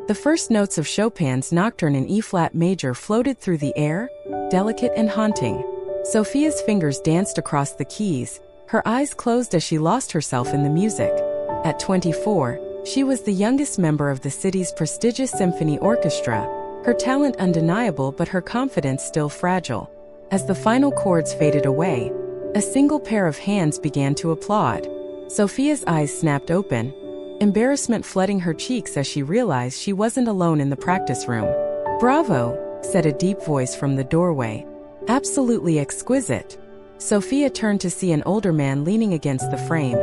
The first notes of Chopin's Nocturne in E-flat major floated through the air, delicate and haunting. Sophia's fingers danced across the keys, her eyes closed as she lost herself in the music. At 24, she was the youngest member of the city's prestigious symphony orchestra, her talent undeniable but her confidence still fragile. As the final chords faded away, a single pair of hands began to applaud. Sophia's eyes snapped open, embarrassment flooding her cheeks as she realized she wasn't alone in the practice room. "Bravo," said a deep voice from the doorway. "Absolutely exquisite." Sophia turned to see an older man leaning against the frame,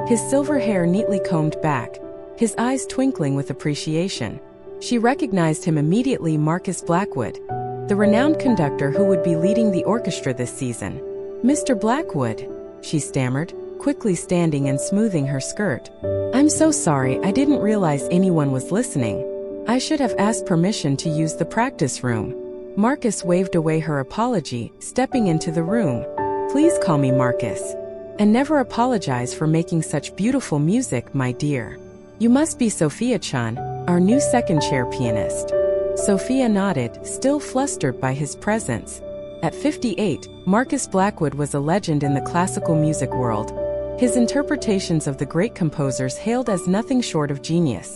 his silver hair neatly combed back, his eyes twinkling with appreciation. She recognized him immediately: Marcus Blackwood, the renowned conductor who would be leading the orchestra this season. "Mr. Blackwood," she stammered, quickly standing and smoothing her skirt. "I'm so sorry, I didn't realize anyone was listening. I should have asked permission to use the practice room." Marcus waved away her apology, stepping into the room. "Please call me Marcus. And never apologize for making such beautiful music, my dear. You must be Sophia-chan, our new second-chair pianist." Sophia nodded, still flustered by his presence. At 58, Marcus Blackwood was a legend in the classical music world. His interpretations of the great composers hailed as nothing short of genius.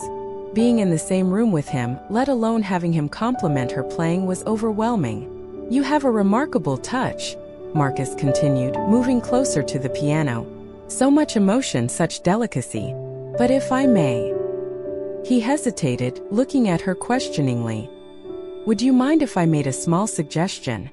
Being in the same room with him, let alone having him compliment her playing, was overwhelming. "You have a remarkable touch," Marcus continued, moving closer to the piano. "So much emotion, such delicacy. But if I may..." He hesitated, looking at her questioningly. "Would you mind if I made a small suggestion?"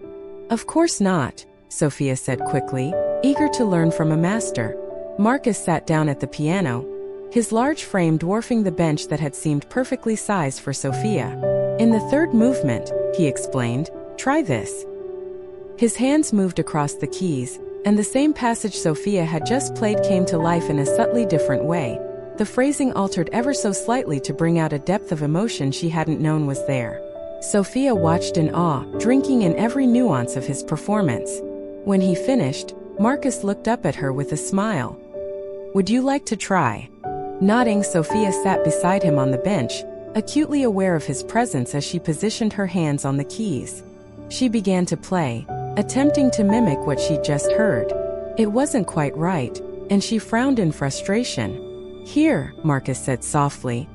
"Of course not," Sophia said quickly, eager to learn from a master. Marcus sat down at the piano, his large frame dwarfing the bench that had seemed perfectly sized for Sophia. "In the third movement," he explained, "try this." His hands moved across the keys, and the same passage Sophia had just played came to life in a subtly different way. The phrasing altered ever so slightly to bring out a depth of emotion she hadn't known was there. Sophia watched in awe, drinking in every nuance of his performance. When he finished, Marcus looked up at her with a smile. "Would you like to try?" Nodding, Sophia sat beside him on the bench, acutely aware of his presence as she positioned her hands on the keys. She began to play, attempting to mimic what she'd just heard. It wasn't quite right, and she frowned in frustration. "Here," Marcus said softly.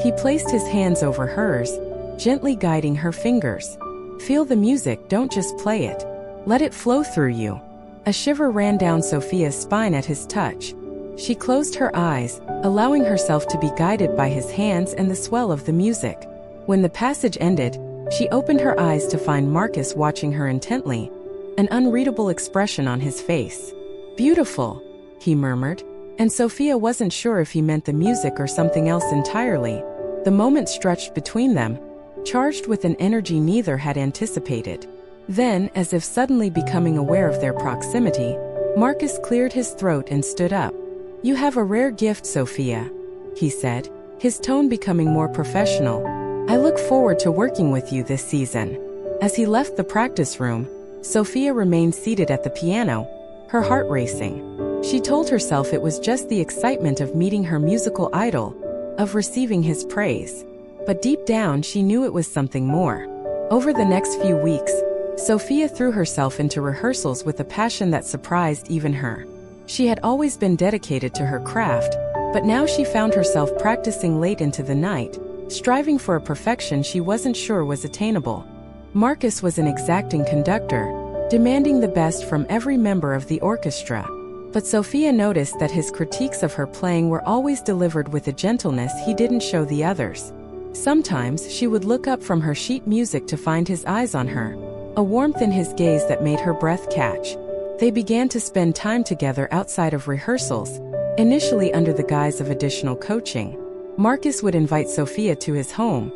He placed his hands over hers, gently guiding her fingers. "Feel the music, don't just play it. Let it flow through you." A shiver ran down Sophia's spine at his touch. She closed her eyes, allowing herself to be guided by his hands and the swell of the music. When the passage ended, she opened her eyes to find Marcus watching her intently, an unreadable expression on his face. "Beautiful," he murmured, and Sophia wasn't sure if he meant the music or something else entirely. The moment stretched between them, charged with an energy neither had anticipated. Then, as if suddenly becoming aware of their proximity, Marcus cleared his throat and stood up. "You have a rare gift, Sophia," he said, his tone becoming more professional. "I look forward to working with you this season." As he left the practice room, Sophia remained seated at the piano, her heart racing. She told herself it was just the excitement of meeting her musical idol, of receiving his praise. But deep down she knew it was something more. Over the next few weeks, Sophia threw herself into rehearsals with a passion that surprised even her. She had always been dedicated to her craft, but now she found herself practicing late into the night, striving for a perfection she wasn't sure was attainable. Marcus was an exacting conductor, demanding the best from every member of the orchestra. But Sophia noticed that his critiques of her playing were always delivered with a gentleness he didn't show the others. Sometimes she would look up from her sheet music to find his eyes on her, a warmth in his gaze that made her breath catch. They began to spend time together outside of rehearsals, initially under the guise of additional coaching. Marcus would invite Sophia to his home,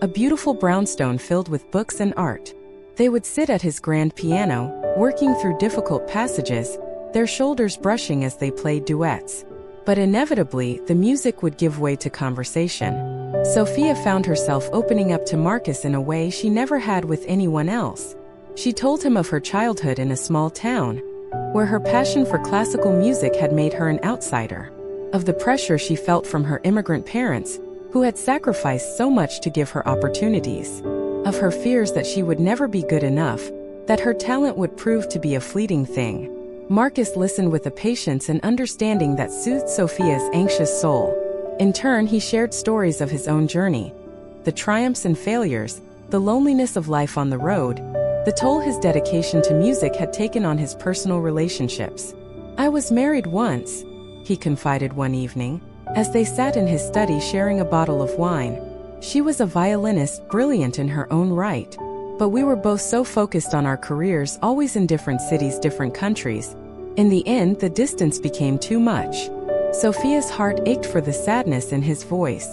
a beautiful brownstone filled with books and art. They would sit at his grand piano, working through difficult passages, their shoulders brushing as they played duets. But inevitably, the music would give way to conversation. Sophia found herself opening up to Marcus in a way she never had with anyone else. She told him of her childhood in a small town, where her passion for classical music had made her an outsider, of the pressure she felt from her immigrant parents, who had sacrificed so much to give her opportunities, of her fears that she would never be good enough, that her talent would prove to be a fleeting thing. Marcus listened with a patience and understanding that soothed Sophia's anxious soul. In turn, he shared stories of his own journey, the triumphs and failures, the loneliness of life on the road, the toll his dedication to music had taken on his personal relationships. "I was married once," he confided one evening, as they sat in his study sharing a bottle of wine. "She was a violinist, brilliant in her own right. But we were both so focused on our careers, always in different cities, different countries. In the end, the distance became too much." Sophia's heart ached for the sadness in his voice.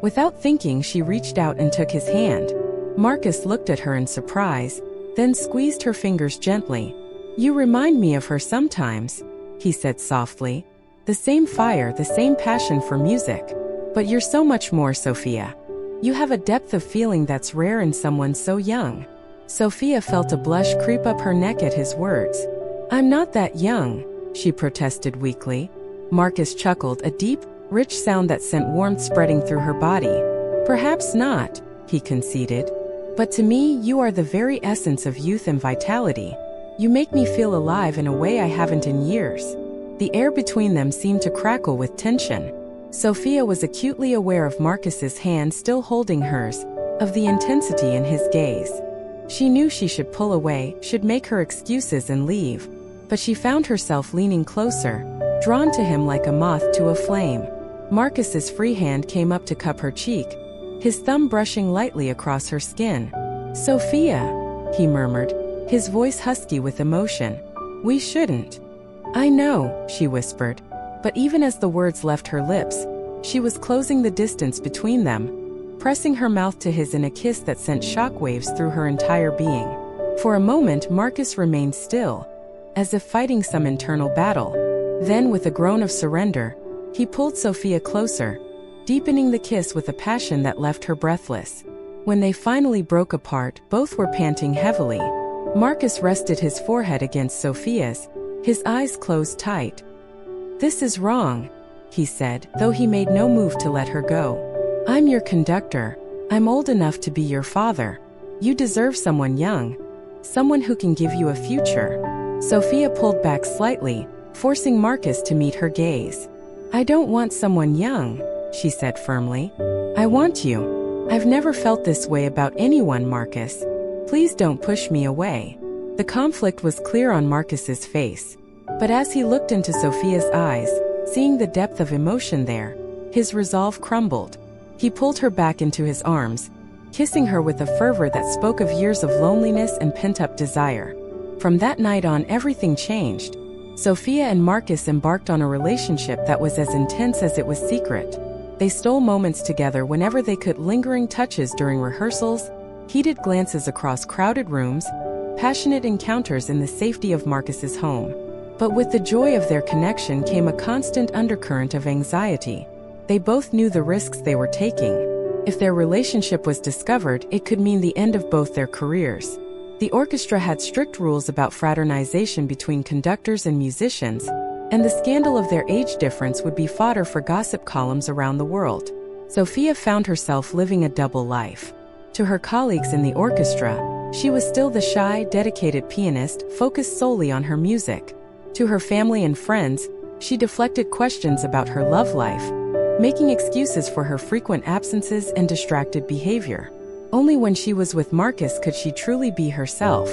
Without thinking, she reached out and took his hand. Marcus looked at her in surprise, then squeezed her fingers gently. "You remind me of her sometimes," he said softly. "The same fire, the same passion for music. But you're so much more, Sophia. You have a depth of feeling that's rare in someone so young." Sophia felt a blush creep up her neck at his words. "I'm not that young," she protested weakly. Marcus chuckled, a deep, rich sound that sent warmth spreading through her body. "Perhaps not," he conceded. "But to me, you are the very essence of youth and vitality. You make me feel alive in a way I haven't in years." The air between them seemed to crackle with tension. Sophia was acutely aware of Marcus's hand still holding hers, of the intensity in his gaze. She knew she should pull away, should make her excuses and leave, but she found herself leaning closer, drawn to him like a moth to a flame. Marcus's free hand came up to cup her cheek, his thumb brushing lightly across her skin. "Sophia," he murmured, his voice husky with emotion. "We shouldn't." "I know," she whispered. But even as the words left her lips, she was closing the distance between them, pressing her mouth to his in a kiss that sent shockwaves through her entire being. For a moment, Marcus remained still, as if fighting some internal battle. Then, with a groan of surrender, he pulled Sophia closer, deepening the kiss with a passion that left her breathless. When they finally broke apart, both were panting heavily. Marcus rested his forehead against Sophia's, his eyes closed tight. "This is wrong," he said, though he made no move to let her go. "I'm your conductor. I'm old enough to be your father. You deserve someone young, someone who can give you a future." Sophia pulled back slightly, forcing Marcus to meet her gaze. "I don't want someone young," she said firmly. "I want you. I've never felt this way about anyone, Marcus. Please don't push me away." The conflict was clear on Marcus's face. But as he looked into Sophia's eyes, seeing the depth of emotion there, his resolve crumbled. He pulled her back into his arms, kissing her with a fervor that spoke of years of loneliness and pent-up desire. From that night on, everything changed. Sophia and Marcus embarked on a relationship that was as intense as it was secret. They stole moments together whenever they could, lingering touches during rehearsals, heated glances across crowded rooms, passionate encounters in the safety of Marcus's home. But with the joy of their connection came a constant undercurrent of anxiety. They both knew the risks they were taking. If their relationship was discovered, it could mean the end of both their careers. The orchestra had strict rules about fraternization between conductors and musicians, and the scandal of their age difference would be fodder for gossip columns around the world. Sophia found herself living a double life. To her colleagues in the orchestra, she was still the shy, dedicated pianist focused solely on her music. To her family and friends, she deflected questions about her love life, making excuses for her frequent absences and distracted behavior. Only when she was with Marcus could she truly be herself.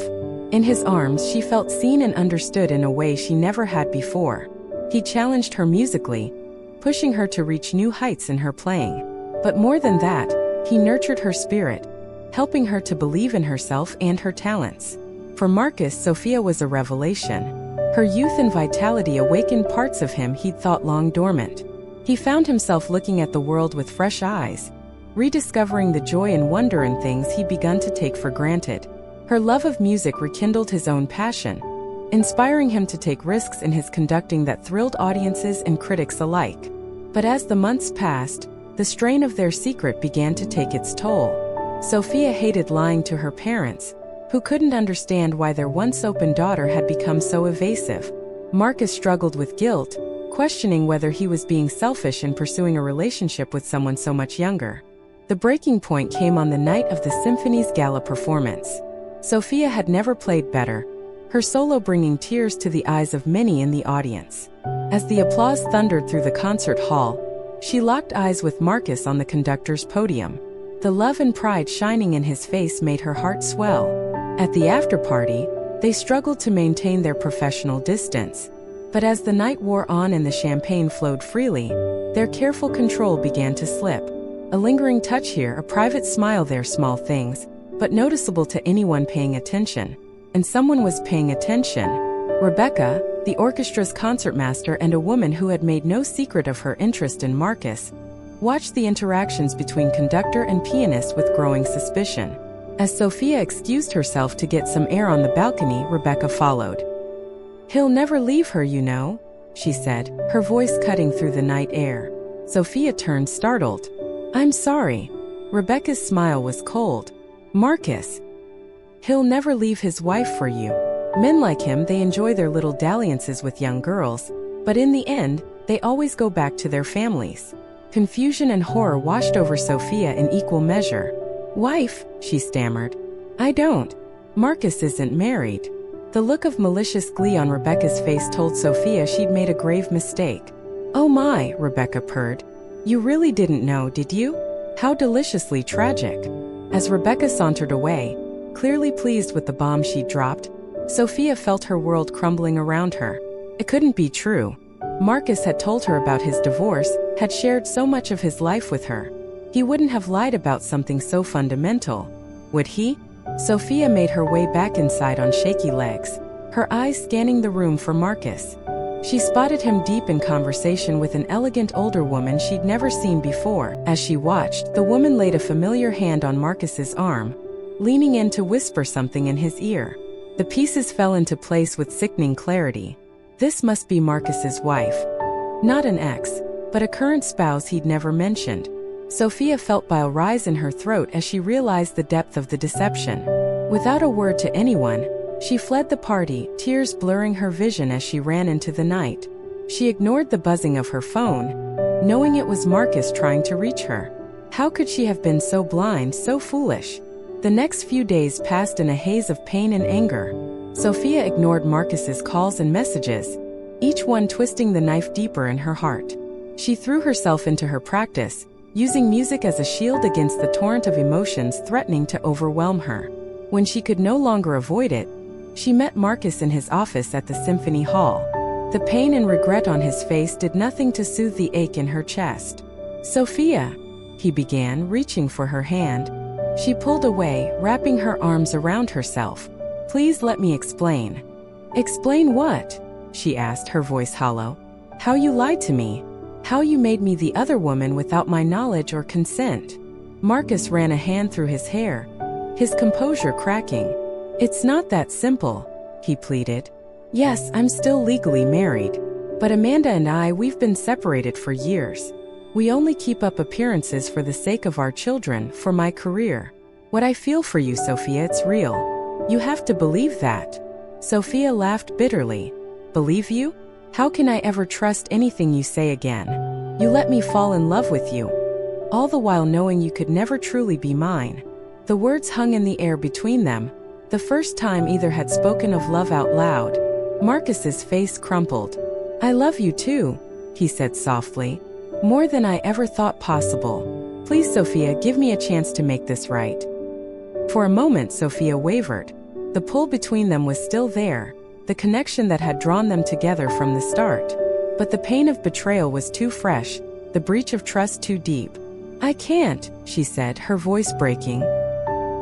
In his arms, she felt seen and understood in a way she never had before. He challenged her musically, pushing her to reach new heights in her playing. But more than that, he nurtured her spirit, helping her to believe in herself and her talents. For Marcus, Sophia was a revelation. Her youth and vitality awakened parts of him he'd thought long dormant. He found himself looking at the world with fresh eyes, rediscovering the joy and wonder in things he'd begun to take for granted. Her love of music rekindled his own passion, inspiring him to take risks in his conducting that thrilled audiences and critics alike. But as the months passed, the strain of their secret began to take its toll. Sophia hated lying to her parents, who couldn't understand why their once open daughter had become so evasive. Marcus struggled with guilt, questioning whether he was being selfish in pursuing a relationship with someone so much younger. The breaking point came on the night of the symphony's gala performance. Sophia had never played better, her solo bringing tears to the eyes of many in the audience. As the applause thundered through the concert hall, she locked eyes with Marcus on the conductor's podium. The love and pride shining in his face made her heart swell. At the after-party, they struggled to maintain their professional distance. But as the night wore on and the champagne flowed freely, their careful control began to slip. A lingering touch here, a private smile there, small things, but noticeable to anyone paying attention. And someone was paying attention. Rebecca, the orchestra's concertmaster and a woman who had made no secret of her interest in Marcus, watched the interactions between conductor and pianist with growing suspicion. As Sophia excused herself to get some air on the balcony, Rebecca followed. "He'll never leave her, you know," she said, her voice cutting through the night air. Sophia turned startled. "I'm sorry." Rebecca's smile was cold. "Marcus. He'll never leave his wife for you. Men like him, they enjoy their little dalliances with young girls, but in the end, they always go back to their families." Confusion and horror washed over Sophia in equal measure. "Wife," she stammered. "I don't. Marcus isn't married." The look of malicious glee on Rebecca's face told Sophia she'd made a grave mistake. "Oh my," Rebecca purred. "You really didn't know, did you? How deliciously tragic." As Rebecca sauntered away, clearly pleased with the bomb she'd dropped, Sophia felt her world crumbling around her. It couldn't be true. Marcus had told her about his divorce, had shared so much of his life with her. He wouldn't have lied about something so fundamental, would he? Sophia made her way back inside on shaky legs, her eyes scanning the room for Marcus. She spotted him deep in conversation with an elegant older woman she'd never seen before. As she watched, the woman laid a familiar hand on Marcus's arm, leaning in to whisper something in his ear. The pieces fell into place with sickening clarity. This must be Marcus's wife. Not an ex, but a current spouse he'd never mentioned. Sophia felt bile rise in her throat as she realized the depth of the deception. Without a word to anyone, she fled the party, tears blurring her vision as she ran into the night. She ignored the buzzing of her phone, knowing it was Marcus trying to reach her. How could she have been so blind, so foolish? The next few days passed in a haze of pain and anger. Sophia ignored Marcus's calls and messages, each one twisting the knife deeper in her heart. She threw herself into her practice, using music as a shield against the torrent of emotions threatening to overwhelm her. When she could no longer avoid it, she met Marcus in his office at the Symphony Hall. The pain and regret on his face did nothing to soothe the ache in her chest. "Sophia," he began, reaching for her hand. She pulled away, wrapping her arms around herself. "Please let me explain." "Explain what?" she asked, her voice hollow. "How you lied to me. How you made me the other woman without my knowledge or consent." Marcus ran a hand through his hair, his composure cracking. "It's not that simple," he pleaded. "Yes, I'm still legally married. But Amanda and we've been separated for years. We only keep up appearances for the sake of our children, for my career. What I feel for you, Sophia, it's real. You have to believe that." Sophia laughed bitterly. "Believe you? How can I ever trust anything you say again? You let me fall in love with you, all the while knowing you could never truly be mine." The words hung in the air between them, the first time either had spoken of love out loud. Marcus's face crumpled. "I love you too," he said softly. "More than I ever thought possible. Please, Sophia, give me a chance to make this right." For a moment, Sophia wavered. The pull between them was still there, the connection that had drawn them together from the start. But the pain of betrayal was too fresh, the breach of trust too deep. "I can't," she said, her voice breaking.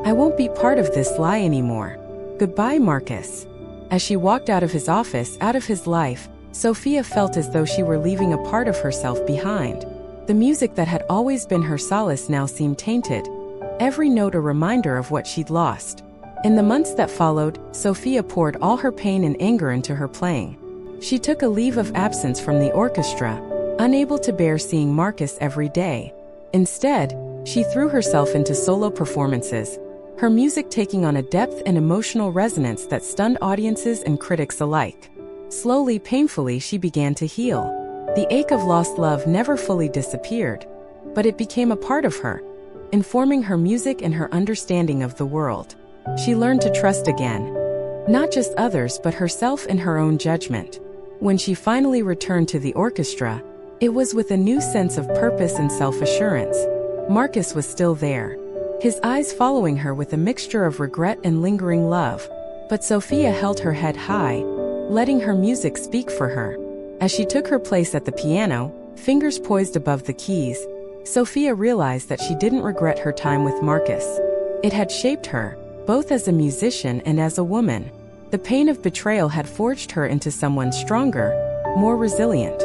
"I won't be part of this lie anymore. Goodbye, Marcus." As she walked out of his office, out of his life, Sophia felt as though she were leaving a part of herself behind. The music that had always been her solace now seemed tainted, every note a reminder of what she'd lost. In the months that followed, Sophia poured all her pain and anger into her playing. She took a leave of absence from the orchestra, unable to bear seeing Marcus every day. Instead, she threw herself into solo performances, her music taking on a depth and emotional resonance that stunned audiences and critics alike. Slowly, painfully, she began to heal. The ache of lost love never fully disappeared, but it became a part of her, informing her music and her understanding of the world. She learned to trust again, not just others but herself and her own judgment. When she finally returned to the orchestra, it was with a new sense of purpose and self-assurance. Marcus was still there, his eyes following her with a mixture of regret and lingering love. But Sophia held her head high, letting her music speak for her. As she took her place at the piano, fingers poised above the keys, Sophia realized that she didn't regret her time with Marcus. It had shaped her, both as a musician and as a woman. The pain of betrayal had forged her into someone stronger, more resilient.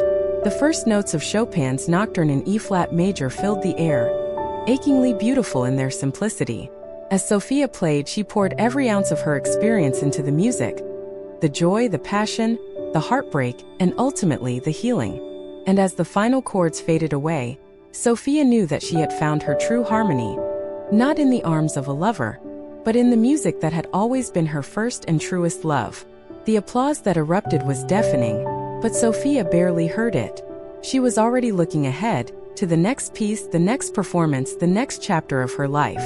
The first notes of Chopin's Nocturne in E-flat major filled the air, achingly beautiful in their simplicity. As Sophia played, she poured every ounce of her experience into the music, the joy, the passion, the heartbreak, and ultimately the healing. And as the final chords faded away, Sophia knew that she had found her true harmony, not in the arms of a lover, but in the music that had always been her first and truest love. The applause that erupted was deafening, but Sophia barely heard it. She was already looking ahead, to the next piece, the next performance, the next chapter of her life.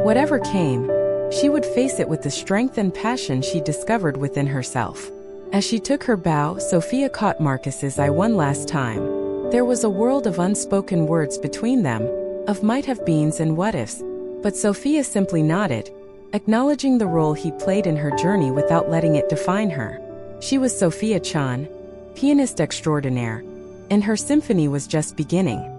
Whatever came, she would face it with the strength and passion she discovered within herself. As she took her bow, Sophia caught Marcus's eye one last time. There was a world of unspoken words between them, of might-have-beens and what-ifs, but Sophia simply nodded, acknowledging the role he played in her journey without letting it define her. She was Sophia Chan, pianist extraordinaire, and her symphony was just beginning.